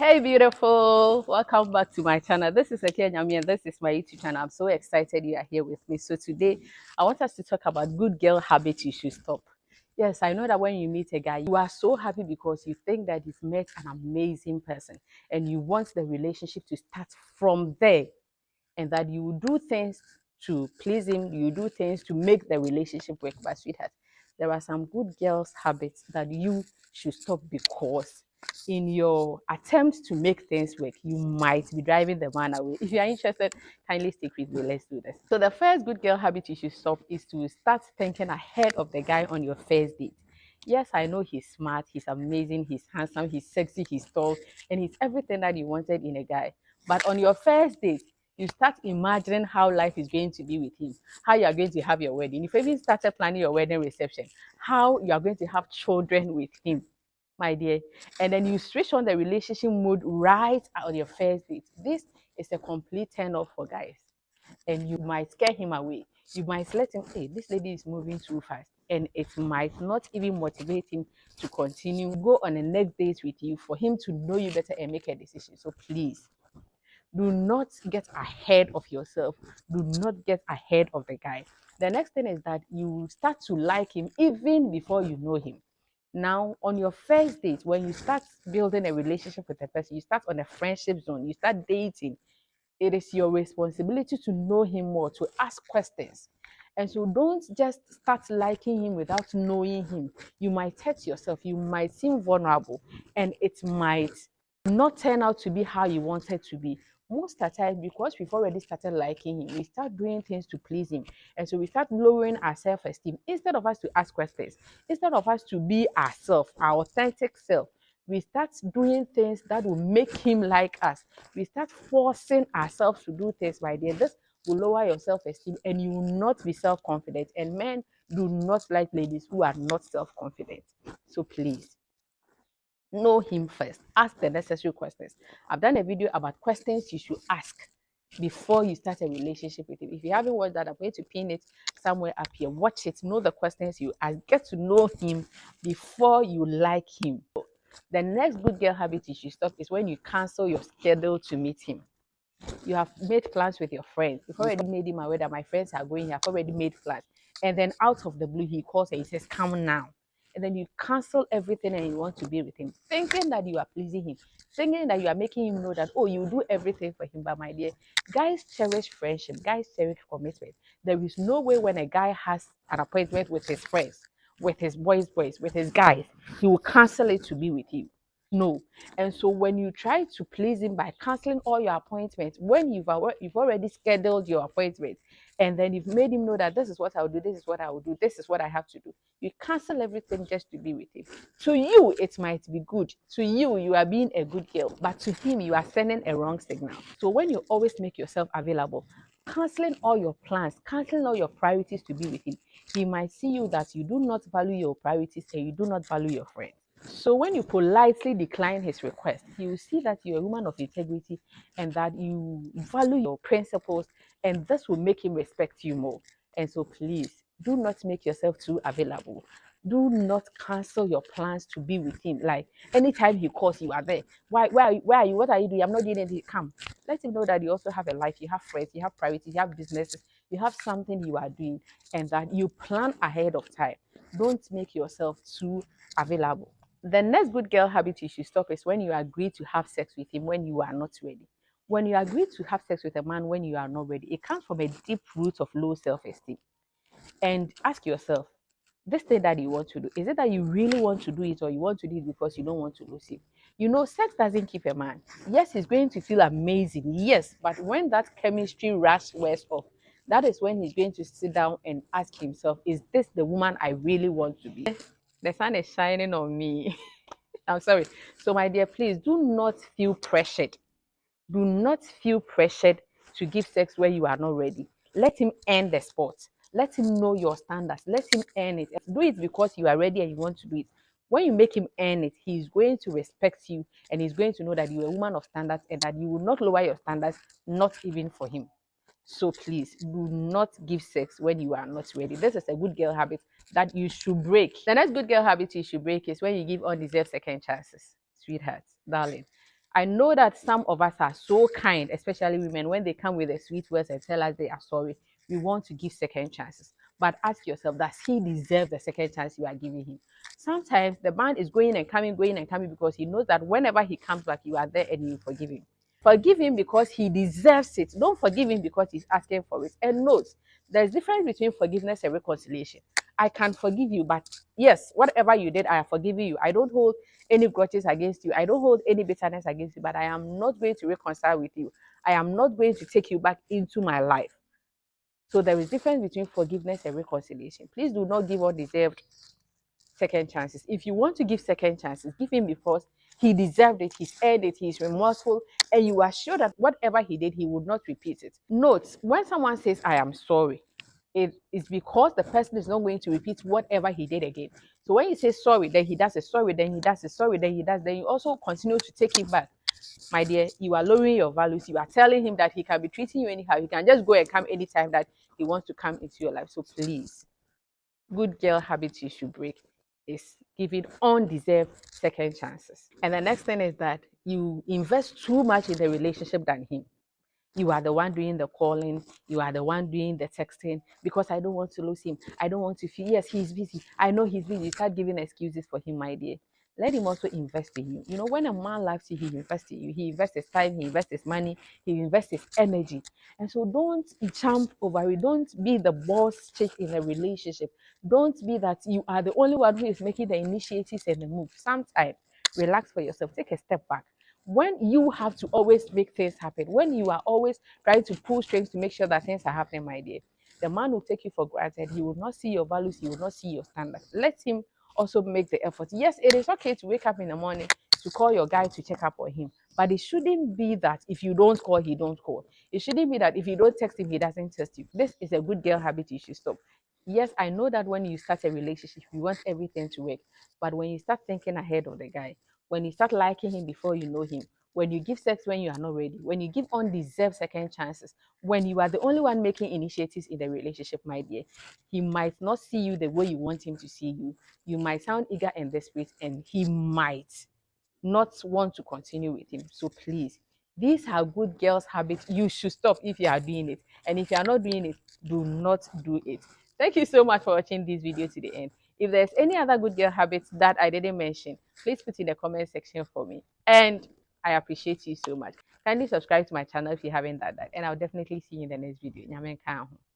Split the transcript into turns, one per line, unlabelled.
Hey beautiful, welcome back to my channel. This is Nyami and this is my YouTube channel. I'm so excited you are here with me. So today I want us to talk about good girl habits you should stop. Yes, I know that when you meet a guy, you are so happy because you think that you've met an amazing person and you want the relationship to start from there, and that you do things to please him, you do things to make the relationship work. But sweetheart, there are some good girls habits that you should stop, because in your attempt to make things work, you might be driving the man away. If you are interested, kindly stick with me. Let's do this. So the first good girl habit you should stop is to start thinking ahead of the guy on your first date. Yes, I know he's smart, he's amazing, he's handsome, he's sexy, he's tall, and he's everything that you wanted in a guy. But on your first date, you start imagining how life is going to be with him, how you are going to have your wedding. If you even started planning your wedding reception, how you are going to have children with him, my dear. And then you switch on the relationship mode right on your first date. This is a complete turn off for guys. And you might scare him away. You might let him, hey, this lady is moving too fast. And it might not even motivate him to continue, go on the next date with you for him to know you better and make a decision. So please, do not get ahead of yourself. Do not get ahead of the guy. The next thing is that you start to like him even before you know him. Now, on your first date, when you start building a relationship with a person, you start on a friendship zone, you start dating, it is your responsibility to know him more, to ask questions. And so don't just start liking him without knowing him. You might hurt yourself, you might seem vulnerable, and it might not turn out to be how you wanted to be. Most of the time, because we've already started liking him, we start doing things to please him. And so we start lowering our self-esteem. Instead of us to ask questions, instead of us to be ourselves, our authentic self, we start doing things that will make him like us. We start forcing ourselves to do things, my dear. This will lower your self-esteem and you will not be self-confident. And men do not like ladies who are not self-confident. So please, know him first. Ask the necessary questions. I've done a video about questions you should ask before you start a relationship with him. If you haven't watched that, I'm going to pin it somewhere up here. Watch it. Know the questions you ask. Get to know him before you like him. The next good girl habit you should stop is when you cancel your schedule to meet him. You have made plans with your friends. You've already made him aware that my friends are going here. I've already made plans. And then out of the blue, he calls and he says, come now. And then you cancel everything and you want to be with him, thinking that you are pleasing him, thinking that you are making him know that, oh, you do everything for him. But my dear, guys cherish friendship, guys cherish commitment. There is no way when a guy has an appointment with his friends, with his boys, with his guys, he will cancel it to be with you. No. And so when you try to please him by canceling all your appointments, when you've already scheduled your appointment, and then you've made him know that this is what I'll do, this is what I will do, this is what I have to do, you cancel everything just to be with him. To you, it might be good. To you, you are being a good girl, but to him, you are sending a wrong signal. So when you always make yourself available, canceling all your plans, canceling all your priorities to be with him, he might see you that you do not value your priorities and you do not value your friends. So when you politely decline his request, he will see that you're a woman of integrity and that you value your principles, and this will make him respect you more. And so please, do not make yourself too available. Do not cancel your plans to be with him. Like anytime he calls, you are there. Where are you? What are you doing? I'm not doing anything. Come. Let him know that you also have a life, you have friends, you have priorities, you have businesses, you have something you are doing, and that you plan ahead of time. Don't make yourself too available. The next good girl habit you should stop is when you agree to have sex with him when you are not ready. When you agree to have sex with a man when you are not ready, it comes from a deep root of low self-esteem. And ask yourself, this thing that you want to do, is it that you really want to do it, or you want to do it because you don't want to lose him? You know, sex doesn't keep a man. Yes, he's going to feel amazing. Yes, but when that chemistry rush wears off, that is when he's going to sit down and ask himself, is this the woman I really want to be? The sun is shining on me. I'm sorry. So, my dear, please do not feel pressured. Do not feel pressured to give sex where you are not ready. Let him earn the spot. Let him know your standards. Let him earn it. Do it because you are ready and you want to do it. When you make him earn it, he's going to respect you and he's going to know that you're a woman of standards and that you will not lower your standards, not even for him. So please do not give sex when you are not ready. This is a good girl habit that you should break. The next good girl habit you should break is when you give undeserved second chances. Sweetheart, darling, I know that some of us are so kind, especially women, when they come with the sweet words and tell us they are sorry. We want to give second chances. But ask yourself, does he deserve the second chance you are giving him? Sometimes the man is going and coming because he knows that whenever he comes back, you are there and you forgive him. Forgive him because he deserves it. Don't forgive him because he's asking for it. And note, there's difference between forgiveness and reconciliation. I can forgive you, but yes, whatever you did, I have forgiven you. I don't hold any grudges against you. I don't hold any bitterness against you, but I am not going to reconcile with you. I am not going to take you back into my life. So there is difference between forgiveness and reconciliation. Please do not give undeserved second chances. If you want to give second chances, give him because he deserved it, he's earned it, he's remorseful, and you are sure that whatever he did, he would not repeat it. Note, when someone says, I am sorry, it is because the person is not going to repeat whatever he did again. So when you say sorry, then he does a sorry, then he does a sorry, then he does, then you also continue to take it back. My dear, you are lowering your values. You are telling him that he can be treating you anyhow. He can just go and come anytime that he wants to come into your life. So please, good girl habit you should break is giving undeserved second chances. And the next thing is that you invest too much in the relationship than him. You are the one doing the calling, you are the one doing the texting because I don't want to lose him. I don't want to feel, yes, he's busy. I know he's busy. You start giving excuses for him, my dear. Let him also invest in you. You know, when a man loves you, he invests in you. He invests his time, he invests his money, he invests his energy. And so don't jump over it. Don't be the boss chick in a relationship. Don't be that you are the only one who is making the initiatives and the moves. Sometimes relax for yourself. Take a step back when you have to always make things happen, when you are always trying to pull strings to make sure that things are happening, my dear, the man will take you for granted. He will not see your values, he will not see your standards. Let him also make the effort. Yes, it is okay to wake up in the morning to call your guy to check up on him, but it shouldn't be that if you don't call, he don't call. It shouldn't be that if you don't text him, he doesn't text you. This is a good girl habit you should stop. Yes, I know that when you start a relationship, you want everything to work, but when you start thinking ahead of the guy, when you start liking him before you know him, when you give sex when you are not ready, when you give undeserved second chances, when you are the only one making initiatives in the relationship, my dear, he might not see you the way you want him to see you. You might sound eager and desperate, and he might not want to continue with him. So please, these are good girls' habits. You should stop if you are doing it. And if you are not doing it, do not do it. Thank you so much for watching this video to the end. If there's any other good girl habits that I didn't mention, please put in the comment section for me. And I appreciate you so much. Kindly subscribe to my channel if you haven't done that. And I'll definitely see you in the next video. Nyame nka ho.